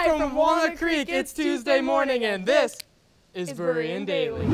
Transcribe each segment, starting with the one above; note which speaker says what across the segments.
Speaker 1: Live from Walnut Creek, it's Tuesday morning, and this is Berean Daily.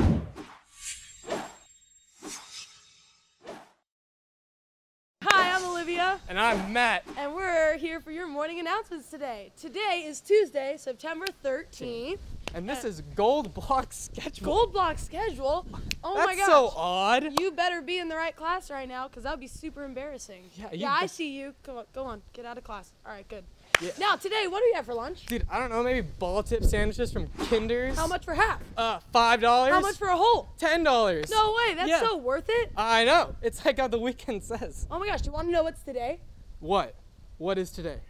Speaker 2: Hi, I'm Olivia.
Speaker 1: And I'm Matt.
Speaker 2: And we're here for your morning announcements today. Today is Tuesday, September 13th.
Speaker 1: And this is Gold Block Schedule.
Speaker 2: Gold Block Schedule? Oh my gosh.
Speaker 1: That's so odd.
Speaker 2: You better be in the right class right now, because that would be super embarrassing. Yeah, I see you. Come on, go on. Get out of class. All right, good. Yeah. Now, today, what do we have for lunch?
Speaker 1: Dude, I don't know, maybe ball tip sandwiches from Kinder's.
Speaker 2: How much for half?
Speaker 1: $5.
Speaker 2: How much for a whole?
Speaker 1: $10.
Speaker 2: No way, that's so worth it.
Speaker 1: I know. It's like how the weekend says.
Speaker 2: Oh my gosh, do you want to know what's today?
Speaker 1: What? What is today?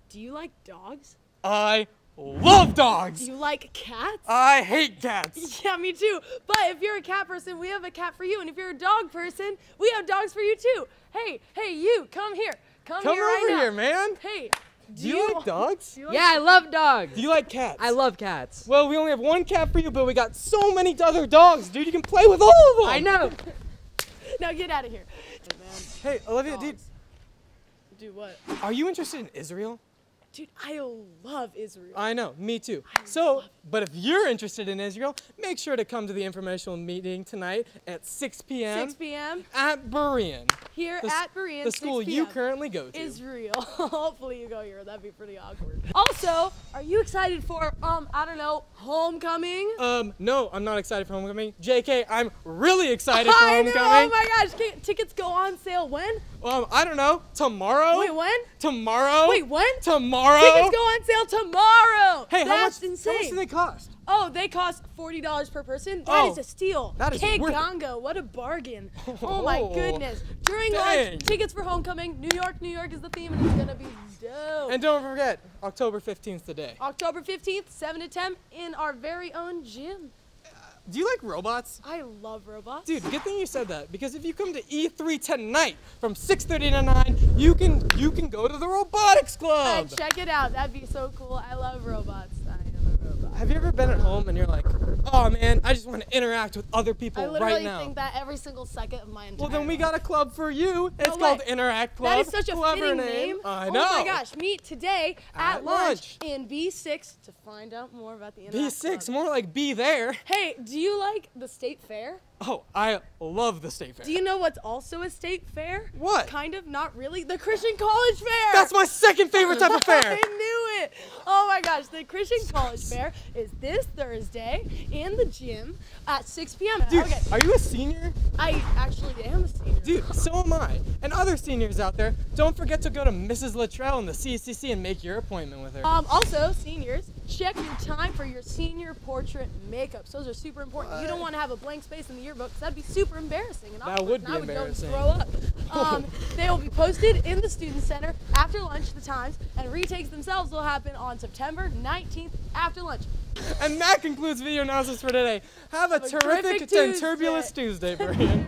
Speaker 2: Do you like dogs?
Speaker 1: I love dogs.
Speaker 2: Do you like cats?
Speaker 1: I hate cats.
Speaker 2: Yeah, me too. But if you're a cat person, we have a cat for you. And if you're a dog person, we have dogs for you too. Hey, you, come here. Come here right now.
Speaker 1: Come over here, man.
Speaker 2: Hey.
Speaker 1: Do you like dogs?
Speaker 3: Yeah, I love dogs.
Speaker 1: Do you like cats?
Speaker 3: I love cats.
Speaker 1: Well, we only have one cat for you, but we got so many other dogs, dude. You can play with all of them.
Speaker 3: I know.
Speaker 2: Now get out of here.
Speaker 1: Hey, Olivia,
Speaker 2: Dogs.
Speaker 1: dude.
Speaker 2: Do what?
Speaker 1: Are you interested in Israel?
Speaker 2: Dude, I love Israel.
Speaker 1: I know, me too.
Speaker 2: love it.
Speaker 1: But if you're interested in Israel, make sure to come to the informational meeting tonight at 6 p.m.
Speaker 2: 6 p.m.
Speaker 1: at Berean.
Speaker 2: Here at Berean,
Speaker 1: the school
Speaker 2: 6 p.m.
Speaker 1: you currently go to.
Speaker 2: Israel. Hopefully you go here. That'd be pretty awkward. Also, are you excited for, I don't know, homecoming?
Speaker 1: No, I'm not excited for homecoming. JK, I'm really excited for
Speaker 2: I know,
Speaker 1: homecoming.
Speaker 2: oh my gosh, tickets go on sale when?
Speaker 1: I don't know, tomorrow?
Speaker 2: Wait, when?
Speaker 1: Tomorrow?
Speaker 2: Wait, when?
Speaker 1: Tomorrow?
Speaker 2: Tickets go on sale tomorrow!
Speaker 1: Hey,
Speaker 2: That's
Speaker 1: how
Speaker 2: insane.
Speaker 1: much do they cost?
Speaker 2: Oh, they cost $40 per person? That is a steal.
Speaker 1: That is worth it.
Speaker 2: Kegongo, what a bargain. Oh my goodness. During
Speaker 1: dang.
Speaker 2: lunch, tickets for homecoming. New York is the theme, and it's gonna be dope.
Speaker 1: And don't forget, October 15th today.
Speaker 2: October 15th, 7 to 10, in our very own gym.
Speaker 1: Do you like robots?
Speaker 2: I love robots.
Speaker 1: Dude, good thing you said that, because if you come to E3 tonight from 6:30 to 9, you can go to the robotics club.
Speaker 2: Check it out. That'd be so cool. I love robots. I am a robot.
Speaker 1: Have you ever been at home and you're like, oh man, I just want to interact with other people right now?
Speaker 2: I literally think that every single second of my entire
Speaker 1: Well, then we
Speaker 2: life.
Speaker 1: got a club for you. It's
Speaker 2: No
Speaker 1: called
Speaker 2: way.
Speaker 1: Interact Club.
Speaker 2: That is such a
Speaker 1: Clever
Speaker 2: fitting name.
Speaker 1: I know.
Speaker 2: Oh my gosh, meet today at lunch
Speaker 1: lunch.
Speaker 2: in B6 to find out more about the Interact
Speaker 1: B6,
Speaker 2: Club.
Speaker 1: more like be there.
Speaker 2: Hey, do you like the state fair?
Speaker 1: Oh, I love the state fair.
Speaker 2: Do you know what's also a state fair?
Speaker 1: What?
Speaker 2: Kind of, not really. The Christian College Fair!
Speaker 1: That's my second favorite type of fair.
Speaker 2: I knew it! Oh my gosh, the Christian College Fair is this Thursday in the gym at 6 p.m.
Speaker 1: Dude,
Speaker 2: Okay,
Speaker 1: are you a senior?
Speaker 2: I actually am a senior.
Speaker 1: Dude, so am I. And other seniors out there, don't forget to go to Mrs. Luttrell in the CCC and make your appointment with her.
Speaker 2: Also, seniors, check your time for your senior portrait makeups. Those are super important. You don't want to have a blank space in the yearbook, because that'd be super embarrassing. And
Speaker 1: That would be
Speaker 2: I would
Speaker 1: embarrassing.
Speaker 2: go and throw up. They will be posted in the Student Center after lunch, the times, and retakes themselves will happen on September 19th after lunch.
Speaker 1: And that concludes video announcements for today. Have a terrific and
Speaker 2: Tuesday.
Speaker 1: turbulent Tuesday, Berean.